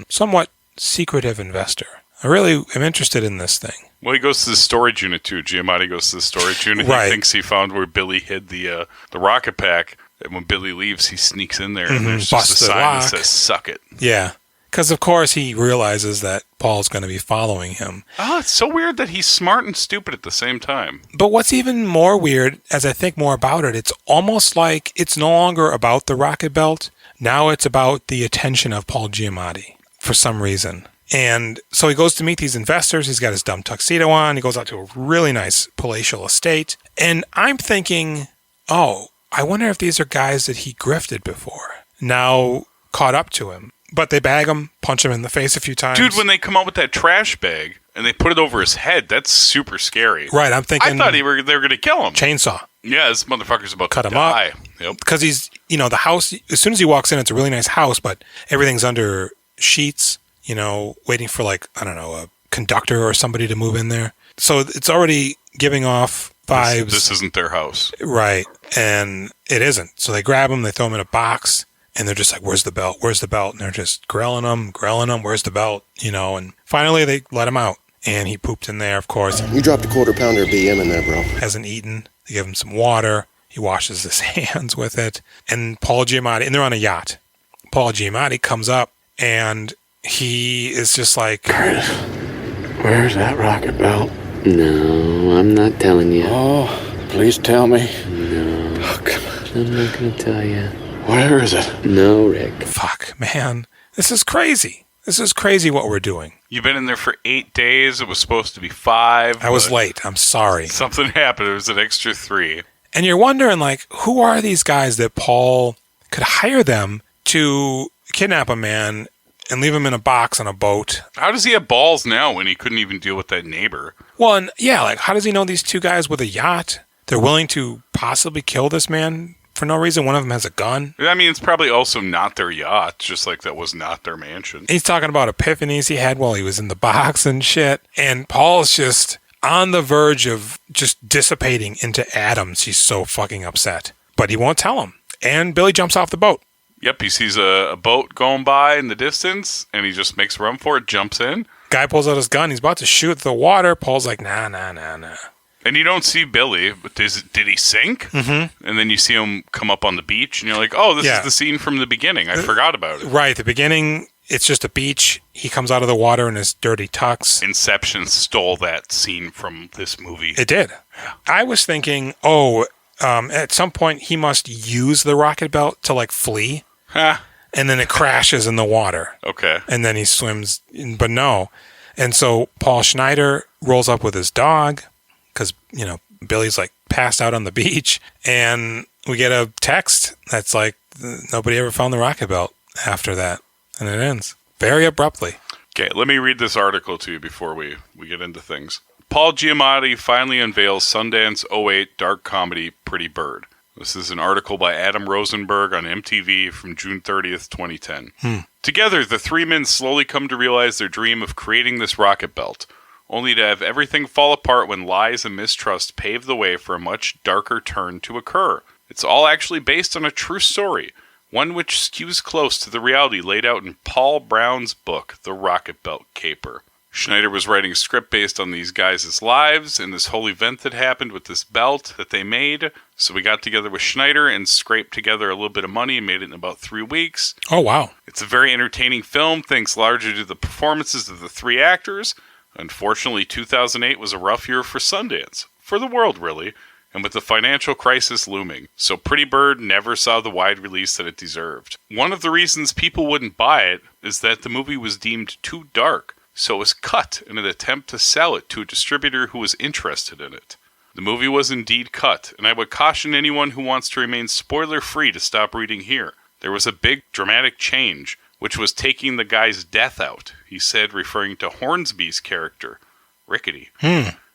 somewhat secretive investor. I really am interested in this thing. Well, he goes to the storage unit too. Giamatti goes to the storage unit. Right. He thinks he found where Billy hid the rocket pack. And when Billy leaves, he sneaks in there and there's just a sign that says, suck it. Yeah. Because, of course, he realizes that Paul's going to be following him. Oh, it's so weird that he's smart and stupid at the same time. But what's even more weird, as I think more about it, it's almost like it's no longer about the rocket belt. Now it's about the attention of Paul Giamatti for some reason. And so he goes to meet these investors. He's got his dumb tuxedo on. He goes out to a really nice palatial estate. And I'm thinking, oh, I wonder if these are guys that he grifted before, now caught up to him. But they bag him, punch him in the face a few times. Dude, when they come out with that trash bag and they put it over his head, that's super scary. Right, I'm thinking... I thought they were going to kill him. Chainsaw. Yeah, this motherfucker's about Cut to him die. up. Yep. Because he's, the house, as soon as he walks in, it's a really nice house, but everything's under sheets, waiting for a conductor or somebody to move in there. So it's already giving off vibes. This isn't their house. Right. And it isn't. So they grab him, they throw him in a box, and they're just like, where's the belt? Where's the belt? And they're just grilling him, where's the belt? And finally they let him out. And he pooped in there, of course. You dropped a quarter-pounder of BM in there, bro. Hasn't eaten. They give him some water. He washes his hands with it. And Paul Giamatti, and they're on a yacht. Paul Giamatti comes up, and he is just like... Curtis, where's that rocket belt? No, I'm not telling you. Oh, please tell me. No. Oh, come on. I'm not going to tell you. Where is it? No, Rick. Fuck, man. This is crazy. This is crazy what we're doing. You've been in there for 8 days. It was supposed to be 5. I was late. I'm sorry. Something happened. It was an extra 3. And you're wondering, who are these guys that Paul could hire them to kidnap a man and leave him in a box on a boat? How does he have balls now when he couldn't even deal with that neighbor? Well, and yeah, how does he know these two guys with a yacht? They're willing to possibly kill this man for no reason. One of them has a gun. I mean, it's probably also not their yacht, just like that was not their mansion. He's talking about epiphanies he had while he was in the box and shit. And Paul's just on the verge of just dissipating into atoms. He's so fucking upset. But he won't tell him. And Billy jumps off the boat. Yep, he sees a boat going by in the distance, and he just makes a run for it, jumps in. Guy pulls out his gun. He's about to shoot the water. Paul's like, nah. And you don't see Billy, but did he sink? Mm-hmm. And then you see him come up on the beach, and you're like, oh, this is the scene from the beginning. I forgot about it. Right, the beginning, it's just a beach. He comes out of the water in his dirty tux. Inception stole that scene from this movie. It did. I was thinking, at some point he must use the rocket belt to flee. And then it crashes in the water. Okay. And then he swims, but no. And so Paul Schneider rolls up with his dog because, Billy's passed out on the beach. And we get a text that's nobody ever found the rocket belt after that. And it ends very abruptly. Okay, let me read this article to you before we get into things. Paul Giamatti finally unveils Sundance 08 dark comedy Pretty Bird. This is an article by Adam Rosenberg on MTV from June 30th, 2010. Together, the three men slowly come to realize their dream of creating this rocket belt, only to have everything fall apart when lies and mistrust pave the way for a much darker turn to occur. It's all actually based on a true story, one which skews close to the reality laid out in Paul Brown's book, The Rocket Belt Caper. Schneider was writing a script based on these guys' lives and this whole event that happened with this belt that they made. So we got together with Schneider and scraped together a little bit of money and made it in about 3 weeks. Oh, wow. It's a very entertaining film, thanks largely to the performances of the 3 actors. Unfortunately, 2008 was a rough year for Sundance. For the world, really. And with the financial crisis looming. So Pretty Bird never saw the wide release that it deserved. One of the reasons people wouldn't buy it is that the movie was deemed too dark. So it was cut in an attempt to sell it to a distributor who was interested in it. The movie was indeed cut, and I would caution anyone who wants to remain spoiler-free to stop reading here. There was a big dramatic change, which was taking the guy's death out, he said, referring to Hornsby's character, Rickety.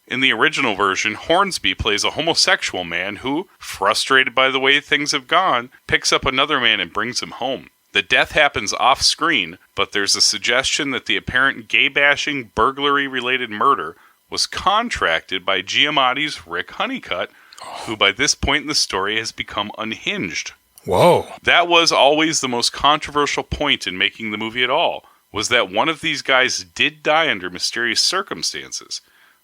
In the original version, Hornsby plays a homosexual man who, frustrated by the way things have gone, picks up another man and brings him home. The death happens off-screen, but there's a suggestion that the apparent gay-bashing, burglary-related murder was contracted by Giamatti's Rick Honeycutt, who by this point in the story has become unhinged. Whoa. That was always the most controversial point in making the movie at all, was that one of these guys did die under mysterious circumstances.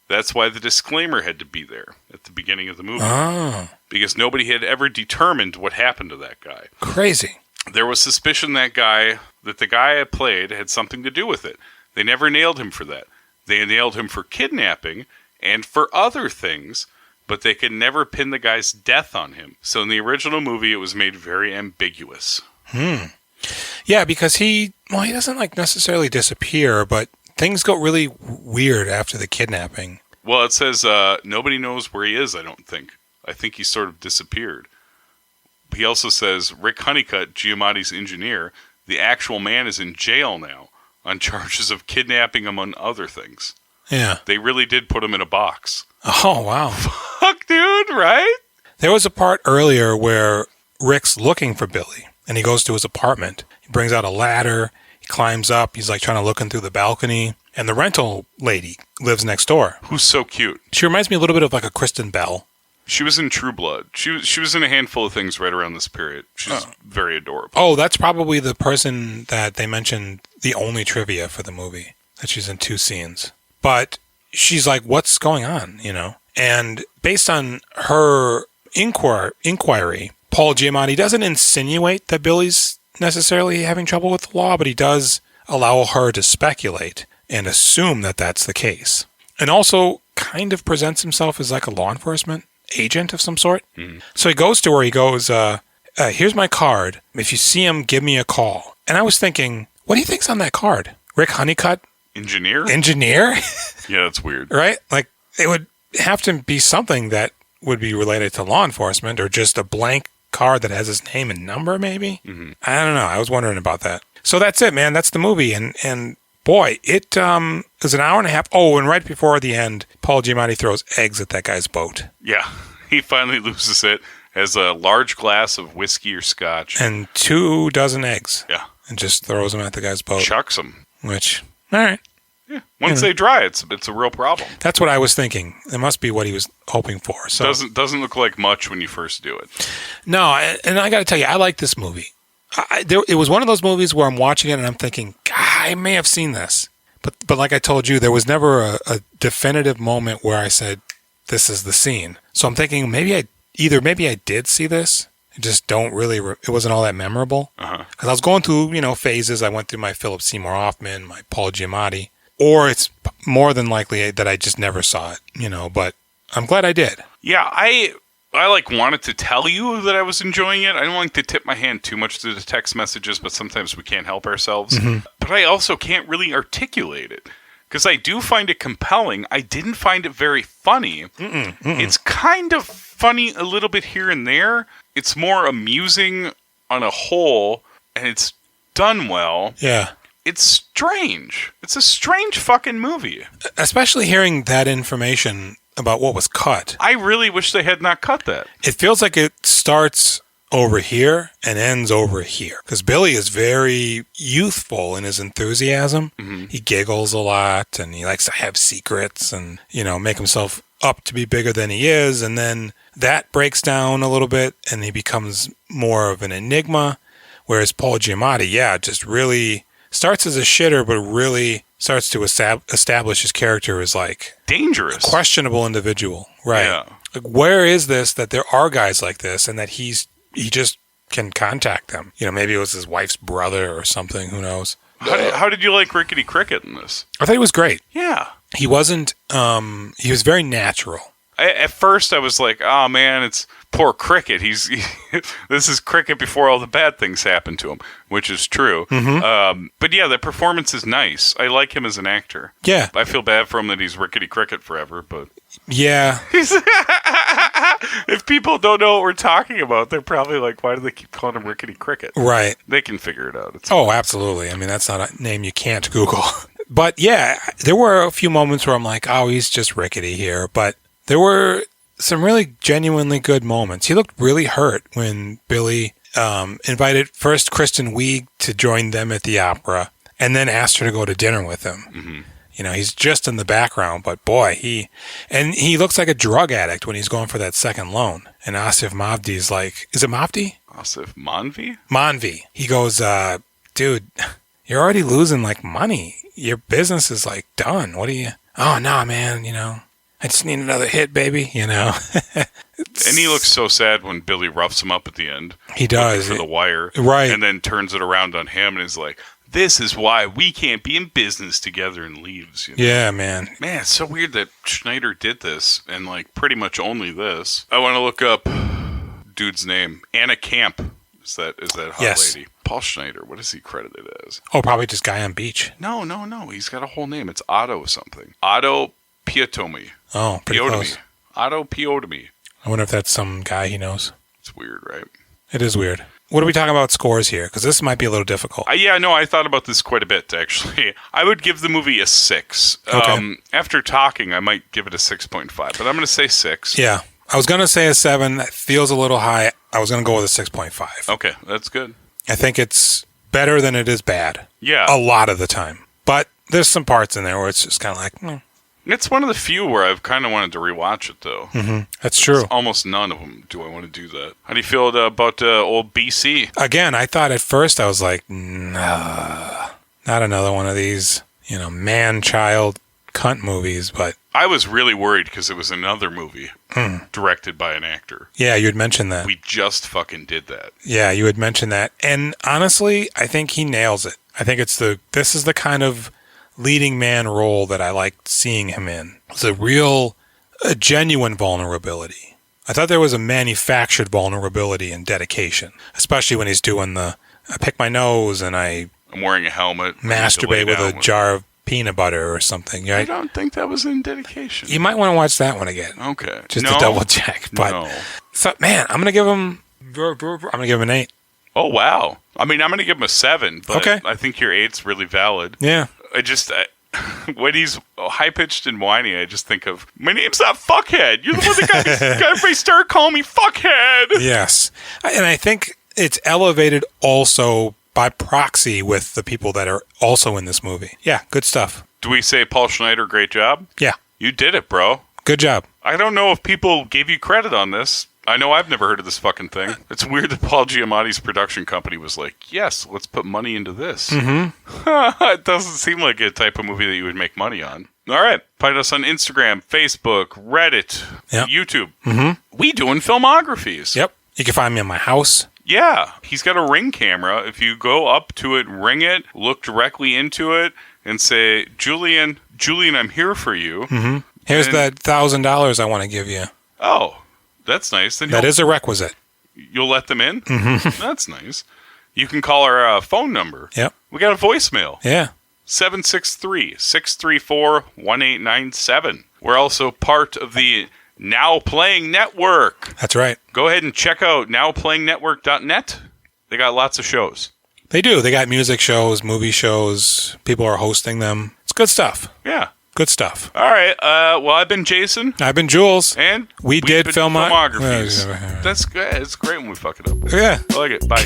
That's why the disclaimer had to be there at the beginning of the movie. Oh. Because nobody had ever determined what happened to that guy. Crazy. There was suspicion that the guy I played had something to do with it. They never nailed him for that. They nailed him for kidnapping and for other things, but they could never pin the guy's death on him. So in the original movie, it was made very ambiguous. Yeah, because he doesn't necessarily disappear, but things go really weird after the kidnapping. Well, it says nobody knows where he is, I don't think. I think he sort of disappeared. He also says Rick Honeycutt, Giamatti's engineer, the actual man is in jail now on charges of kidnapping, among other things. Yeah. They really did put him in a box. Oh, wow. Fuck, dude, right? There was a part earlier where Rick's looking for Billy, and he goes to his apartment. He brings out a ladder. He climbs up. He's like trying to look in through the balcony. And the rental lady lives next door. Who's so cute. She reminds me a little bit of like a Kristen Bell. She was in True Blood. She was in a handful of things right around this period. She's very adorable. Oh, that's probably the person that they mentioned, the only trivia for the movie, that she's in 2 scenes. But she's like, what's going on, you know? And based on her inquiry, Paul Giamatti doesn't insinuate that Billy's necessarily having trouble with the law, but he does allow her to speculate and assume that that's the case. And also kind of presents himself as like a law enforcement agent of some sort. Mm. So he goes to her, he goes, here's my card. If you see him, give me a call. And I was thinking, what do you think's on that card? Rick Honeycutt? Engineer? Yeah, that's weird. Right? Like, it would have to be something that would be related to law enforcement, or just a blank card that has his name and number, maybe? Mm-hmm. I don't know. I was wondering about that. So that's it, man. That's the movie. And boy, it is an hour and a half. Oh, and right before the end, Paul Giamatti throws eggs at that guy's boat. Yeah. He finally loses it, has a large glass of whiskey or scotch. And 2 dozen eggs. Yeah. And just throws them at the guy's boat. Chucks them. Which, all right. Yeah. Once they dry, it's a real problem. That's what I was thinking. It must be what he was hoping for. So doesn't look like much when you first do it. No, and I got to tell you, I like this movie. It was one of those movies where I'm watching it and I'm thinking, God, I may have seen this. But like I told you, there was never a definitive moment where I said, this is the scene. So I'm thinking maybe I did see this. I just don't really, it wasn't all that memorable. Because I was going through, phases. I went through my Philip Seymour Hoffman, my Paul Giamatti. Or it's more than likely that I just never saw it, but I'm glad I did. Yeah, I wanted to tell you that I was enjoying it. I don't like to tip my hand too much to the text messages, but sometimes we can't help ourselves. Mm-hmm. But I also can't really articulate it because I do find it compelling. I didn't find it very funny. It's kind of funny a little bit here and there. It's more amusing on a whole, and it's done well. Yeah. It's strange. It's a strange fucking movie. Especially hearing that information about what was cut. I really wish they had not cut that. It feels like it starts over here and ends over here. Because Billy is very youthful in his enthusiasm. Mm-hmm. He giggles a lot and he likes to have secrets and, make himself up to be bigger than he is. And then that breaks down a little bit and he becomes more of an enigma. Whereas Paul Giamatti, just really starts as a shitter, but really starts to establish his character as like dangerous, a questionable individual. Right. Yeah. Like, where is this that there are guys like this and that he just can contact them? Maybe it was his wife's brother or something. Who knows? How did you like Rickety Cricket in this? I thought he was great. Yeah. He wasn't, he was very natural. At first I was like, oh man, it's poor Cricket. This is Cricket before all the bad things happened to him, which is true. Mm-hmm. But yeah, the performance is nice. I like him as an actor. Yeah. I feel bad for him that he's Rickety Cricket forever, but... Yeah. If people don't know what we're talking about, they're probably like, why do they keep calling him Rickety Cricket? Right. They can figure it out. Absolutely. I mean, that's not a name you can't Google. But yeah, there were a few moments where I'm like, oh, he's just Rickety here. But there were some really genuinely good moments. He looked really hurt when Billy invited first Kristen Wiig to join them at the opera and then asked her to go to dinner with him. Mm-hmm. He's just in the background, but boy, he looks like a drug addict when he's going for that second loan. And Asif Mavdi's like, is it Mavdi? Asif Manvi? Manvi. He goes, dude, you're already losing like money. Your business is like done. What do you? Oh, no, man, I just need another hit, baby, And he looks so sad when Billy roughs him up at the end. He does. For the wire. Right. And then turns it around on him and is like, this is why we can't be in business together, and leaves. Yeah, man. Man, it's so weird that Schneider did this and like pretty much only this. I want to look up dude's name. Anna Camp. Is that hot lady? Paul Schneider. What is he credited as? Oh, probably just Guy on Beach. No. He's got a whole name. It's Otto something. Otto Piatomi. Oh, pretty close. Otto Piatomi. I wonder if that's some guy he knows. It's weird, right? It is weird. What are we talking about scores here? Because this might be a little difficult. I thought about this quite a bit, actually. I would give the movie a 6. Okay. After talking, I might give it a 6.5, but I'm going to say 6. Yeah. I was going to say a 7. That feels a little high. I was going to go with a 6.5. Okay, that's good. I think it's better than it is bad. Yeah. A lot of the time. But there's some parts in there where it's just kind of like, It's one of the few where I've kind of wanted to rewatch it, though. Mm-hmm. That's true. It's almost none of them do I want to do that. How do you feel about old BC? Again, I thought at first, I was like, nah, not another one of these, man-child cunt movies, but... I was really worried because it was another movie directed by an actor. Yeah, you had mentioned that. We just fucking did that. Yeah, you had mentioned that. And honestly, I think he nails it. I think this is the kind of leading man role that I liked seeing him in. It's a genuine vulnerability. I thought there was a manufactured vulnerability and dedication, especially when he's doing I pick my nose and I'm wearing a helmet. Masturbate with a jar of peanut butter or something. Right? I don't think that was in dedication. You might want to watch that one again. Okay. Just to double check. But so, man, I'm going to give him an 8. Oh, wow. I mean, I'm going to give him a 7, but okay. I think your 8's really valid. Yeah. When he's high-pitched and whiny, I just think of, my name's not Fuckhead. You're the one that got everybody started calling me Fuckhead. Yes. And I think it's elevated also by proxy with the people that are also in this movie. Yeah, good stuff. Do we say Paul Schneider, great job? Yeah. You did it, bro. Good job. I don't know if people gave you credit on this. I know I've never heard of this fucking thing. It's weird that Paul Giamatti's production company was like, yes, let's put money into this. Mm-hmm. It doesn't seem like a type of movie that you would make money on. All right. Find us on Instagram, Facebook, Reddit, YouTube. Mm-hmm. We doing filmographies. Yep. You can find me in my house. Yeah. He's got a Ring camera. If you go up to it, ring it, look directly into it, and say, Julian, I'm here for you. Mm-hmm. Here's that $1,000 I want to give you. Oh. That's nice. Then that is a requisite. You'll let them in? Mm-hmm. That's nice. You can call our phone number. Yep. We got a voicemail. Yeah. 763-634-1897. We're also part of the Now Playing Network. That's right. Go ahead and check out nowplayingnetwork.net. They got lots of shows. They do. They got music shows, movie shows. People are hosting them. It's good stuff. Yeah. Good stuff. All right. Well, I've been Jason. I've been Jules. And we did filmographies. That's good. It's great when we fuck it up. Yeah. I like it. Bye.